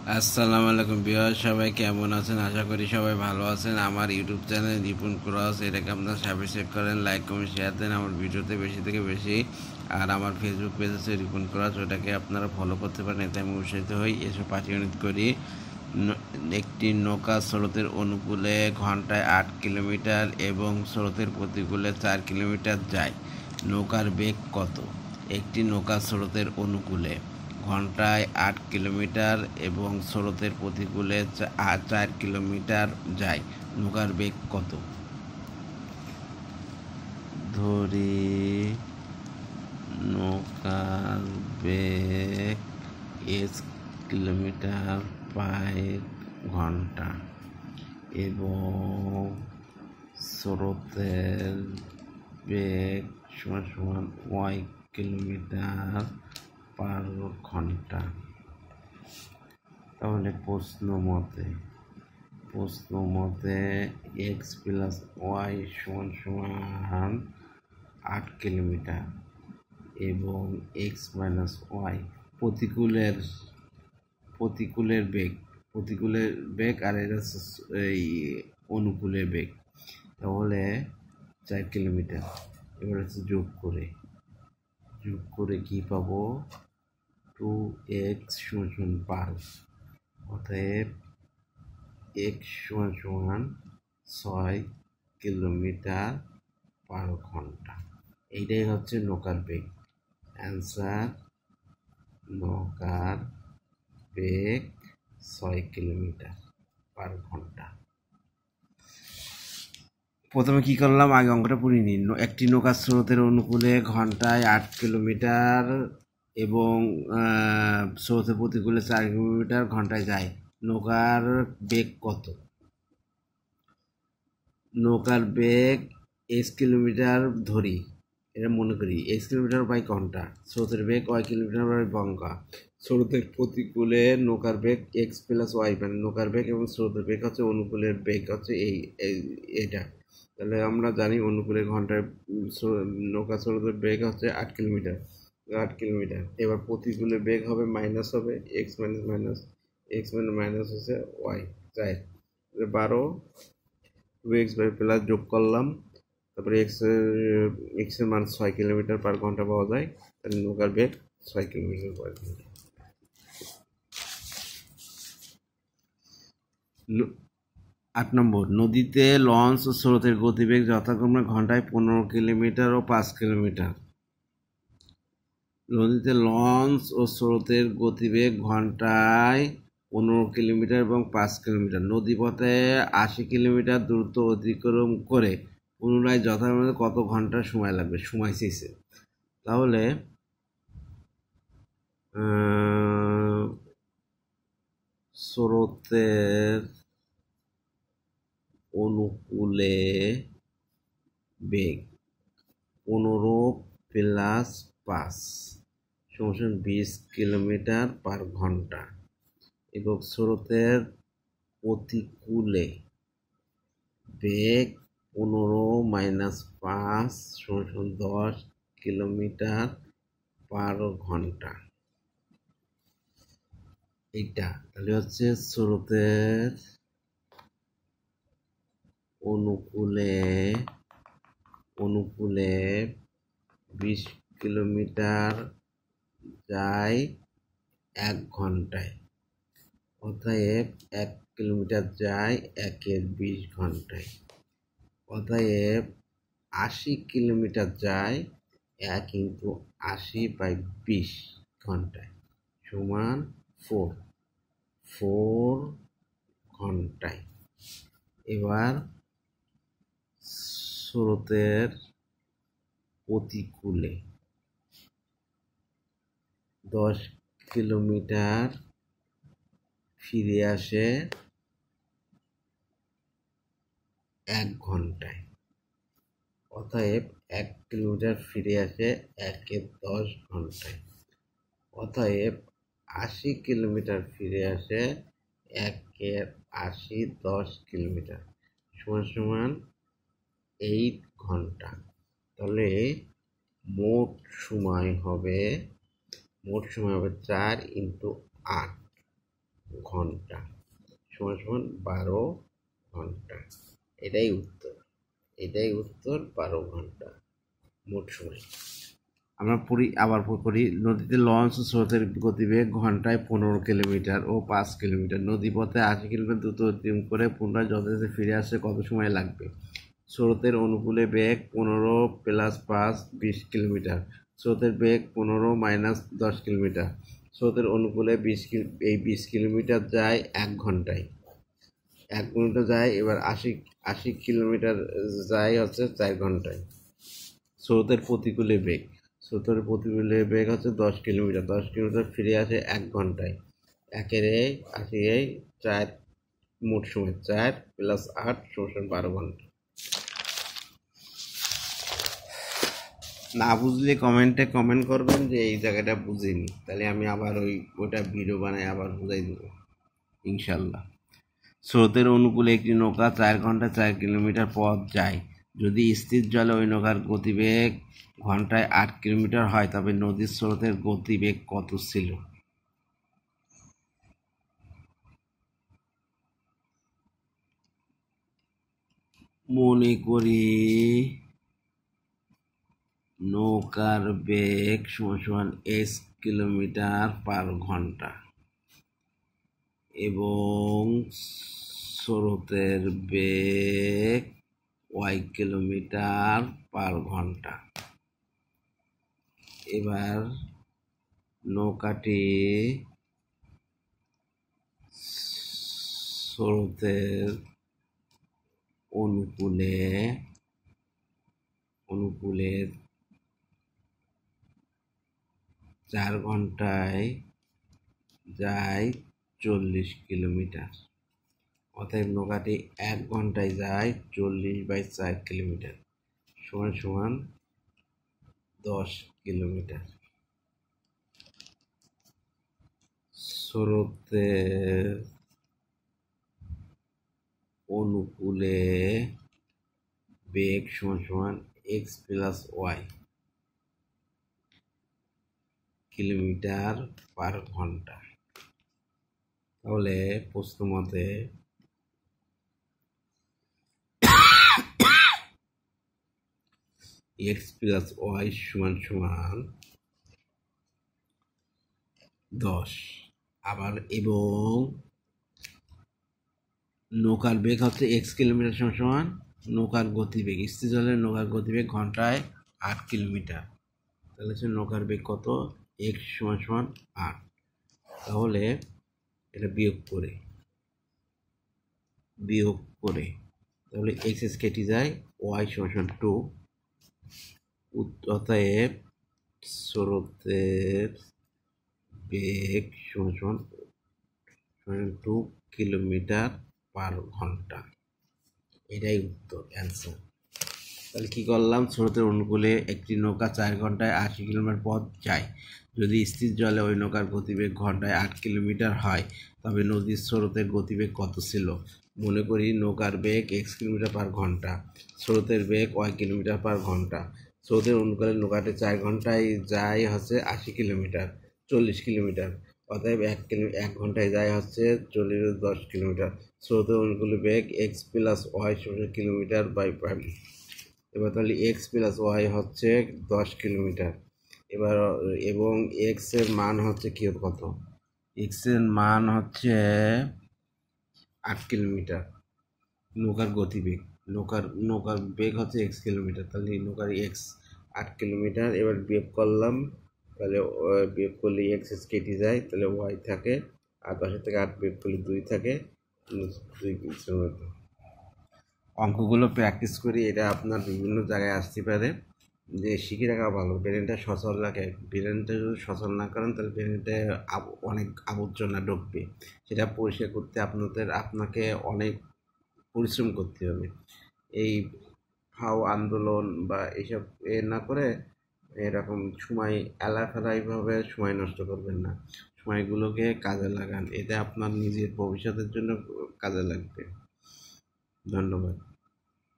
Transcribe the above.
আসসালামু আলাইকুম ভিউয়ার, সবাই কেমন আছেন? আশা করি সবাই ভালো আছেন। আমার ইউটিউব চ্যানেল রিপন ক্রস, এটাকে আপনারা সাবস্ক্রাইব করেন, লাইক কমেন্ট শেয়ার দেন আমার ভিডিওতে বেশি থেকে বেশি। আর আমার ফেসবুক পেজ আছে রিপন ক্রস, ওটাকে আপনারা ফলো করতে পারেন, এতে আমি উৎসাহিত হই। এসব পাঠিয়ে করি। একটি নৌকা স্রোতের অনুকূলে ঘন্টায় 8 কিলোমিটার এবং স্রোতের প্রতিকূলে 4 কিলোমিটার যায়। নৌকার বেগ কত? একটি নৌকা স্রোতের অনুকূলে ঘন্টায় 8 কিলোমিটার এবং স্রোতের প্রতিকূলে 4 কিলোমিটার যায়। নৌকার বেগ কত? ধরি নৌকার বেগ 8 কিলোমিটার/ঘন্টা এবং স্রোতের বেগ সমান y কিলোমিটার/ঘন্টা। তাহলে প্রশ্ন মতে এক্স প্লাস ওয়াই সমান 8 কিলোমিটার এবং এক্স মাইনাস ওয়াই প্রতিকূলের বেগ আর এটা এই অনুকূলের বেগ। তাহলে 4 কিলোমিটার। এবার হচ্ছে যোগ করে কি পাবো? 2x = 5। অতএব x = 6 কিলোমিটার/ঘন্টা। এইটাই হচ্ছে নৌকার বেগ। অ্যান্সার: নৌকার বেগ 6 কিলোমিটার/ঘন্টা। প্রথমে কি করলাম, আগে অঙ্কটা পড়ে নিন। একটি নৌকা স্রোতের অনুকূলে ঘন্টায় 8 কিলোমিটার এবং স্রোতের প্রতিকূলে 4 কিলোমিটার/ঘন্টায় যায়। নৌকার বেগ কত? নৌকার বেগ x কিলোমিটার ধরি, এটা মনে করি x কিলোমিটার/ঘন্টা। স্রোতের বেগ y কিলোমিটার/ঘন্টা। স্রোতের প্রতিকূলে নৌকার বেগ x প্লাস ওয়াই, মানে নৌকার বেগ এবং স্রোতের বেগ হচ্ছে অনুকূলের বেগ হচ্ছে এইটা। তাহলে আমরা জানি অনুকূলের ঘন্টায় নৌকা স্রোতের বেগ হচ্ছে 8 কিলোমিটার। এবার প্রতিকূলে বেগ হবে মাইনাস হবে এক্স মাইনাস হচ্ছে ওয়াই, 4। 12 2x/+ যোগ করলাম, তারপরে এক্স এর মান 6 কিলোমিটার/ঘন্টা পাওয়া যায়। তাহলে নৌকার বেগ 6 কিলোমিটার/ঘন্টা। 8 নম্বর, নদীতে লঞ্চ ও স্রোতের গতিবেগ যথাক্রমে ঘন্টায় 15 কিলোমিটার ও 5 কিলোমিটার। নদীতে লঞ্চ ও স্রোতের গতিবেগ ঘন্টায় 15 কিলোমিটার এবং 5 কিলোমিটার। নদীপথে 80 কিলোমিটার দূরত্ব অতিক্রম করে পুনরায় যথাক্রমে কত ঘন্টা সময় লাগবে? সময় চেয়েছে। তাহলে স্রোতের অনুকূলে বেগ 15 প্লাস 5 সমান 20 কিলোমিটার/ঘন্টা এবং স্রোতের প্রতিকূলে বেগ 15 মাইনাস 5 সমান 10 কিলোমিটার/ঘন্টা। এইটা তাহলে হচ্ছে স্রোতের অনুকূলে 20 কিলোমিটার যায় 1 ঘন্টায়। অতএব 1 কিলোমিটার যায় 1/20 ঘন্টায়। অতএব 80 কিলোমিটার যায় 1 × 80/20 ঘন্টায় সমান 4 ঘন্টায়। এবার স্রোতের প্রতিকূলে 10 কিলোমিটার ফিরে আসে 1 ঘন্টায়। অতএব 1 কিলোমিটার ফিরে আসে 1/10 ঘন্টায়। অতএব 80 কিলোমিটার ফিরে আসে 1/80 10 কিলোমিটার সমান 8 ঘন্টা। তাহলে মোট সময় হবে 4 × 8 ঘন্টা সমান সমান 12 ঘন্টা। এটাই উত্তর, 12 ঘন্টা মোট সময়। আমরা আবার করি। নদীতে লঞ্চ স্রোতের গতিবেগ ঘন্টায় 15 কিলোমিটার ও 5 কিলোমিটার। নদীপথে 80 কিলোমিটার দ্রুত অতিক্রম করে পুনরায় যথাযথ ফিরে আসতে কত সময় লাগবে? স্রোতের অনুকূলে বেগ 15 + 5 20 কিলোমিটার। স্রোতের বেগ 15 - 10 কিলোমিটার। স্রোতের অনুকূলে 20 কিলোমিটার যায় 1 ঘন্টায়। 1 ঘন্টা যায়, এবার 80 কিলোমিটার যায় হচ্ছে 4 ঘন্টায়। স্রোতের প্রতিকূলে বেগ হচ্ছে 10 কিলোমিটার। 10 কিলোমিটার ফিরে আসে 1 ঘন্টায়। 4 মোট সময় 4 + 8 = 12 ঘন্টা। না বুঝলে কমেন্টে কমেন্ট করবেন যে এই জায়গাটা বুঝিনি, তাহলে আমি আবার ওইটা ভিডিও বানাই আবার বুঝাই দেবো ইনশাল্লাহ। স্রোতের অনুকূলে একটি নৌকা 4 ঘন্টায় 4 কিলোমিটার পথ যায়। যদি স্থির জলে ওই নৌকার গতিবেগ ঘন্টায় 8 কিলোমিটার হয়, তবে নদীর স্রোতের গতিবেগ কত ছিল? মনে করি নৌকার বেগ সমান x কিলোমিটার/ঘন্টা এবং স্রোতের বেগ y কিলোমিটার/ঘন্টা। এবার নৌকাটি স্রোতের অনুকূলে 4 ঘন্টায় যায় 40 কিলোমিটার। অতএব নৌকাটি 1 ঘন্টায় যায় 40/4 কিলোমিটার সমান সমান 10 কিলোমিটার। স্রোতের অনুকূলে বেগ সমান x + y কিলোমিটার/ঘন্টা। তাহলে প্রশ্ন মতে x + y সমান 10। আবার এবং নৌকার বেগ হচ্ছে x কিলোমিটার সমান নৌকার গতিবেগ, স্থির জলের নৌকার গতিবেগ ঘন্টায় 8 কিলোমিটার। তাহলে হচ্ছে নৌকার বেগ কত? x সমান 8। তাহলে এটা বিয়োগ করে তাহলে x কেটে যায়, y সমান 2। অতএব স্রোতের বেগ সমান 2 কিলোমিটার/ঘন্টা। এটাই উত্তর, অ্যান্সার। তাহলে কী করলাম? স্রোতের অনুকূলে একটি নৌকা 4 ঘন্টায় 80 কিলোমিটার পথ যায়। যদি স্থির জলে ওই নৌকার গতিবেগ ঘন্টায় 8 কিলোমিটার হয়, তবে নদীর স্রোতের গতিবেগ কত ছিল? মনে করি নৌকার বেগ x কিলোমিটার/ঘন্টা, স্রোতের বেগ y কিলোমিটার/ঘন্টা। স্রোতের অনুকূলে নৌকাটি 4 ঘন্টায় যায় হচ্ছে 80 কিলোমিটার, 40 কিলোমিটার। অতএব 1 ঘন্টায় যায় হচ্ছে 10 কিলোমিটার। স্রোতের অনুকূলে বেগ x + y কিলোমিটার/5। এবার তাহলে x + y হচ্ছে 10 কিলোমিটার। এবার এবং x এর মান হচ্ছে কত? x এর মান হচ্ছে 8 কিলোমিটার। নৌকার গতিবেগ, নৌকার বেগ হচ্ছে x কিলোমিটার, তাহলে নৌকার x 8 কিলোমিটার। এবার বিয়োগ করলাম, তাহলে বিয়োগ করলে x কেটে যায়, তাহলে y থাকে, আর 10 থেকে 8 বিয়োগ করলে 2 থাকে। অঙ্কগুলো প্র্যাকটিস করি, এটা আপনার বিভিন্ন জায়গায় আসতে পারে, যে শিখে রাখা ভালো। ব্রেনটা সচল রাখে। ব্রেনটা যদি সচল না করেন, তাহলে ব্রেনটা অনেক আবর্জনা ঢুকবে। সেটা পরিষ্কার করতে আপনাকে অনেক পরিশ্রম করতে হবে। এই ফাও আন্দোলন বা এইসব না করে এরকম সময় এলাফেলাইভাবে সময় নষ্ট করবেন না। সময়গুলোকে কাজে লাগান, এতে আপনার নিজের ভবিষ্যতের জন্য কাজে লাগবে। ধন্যবাদ।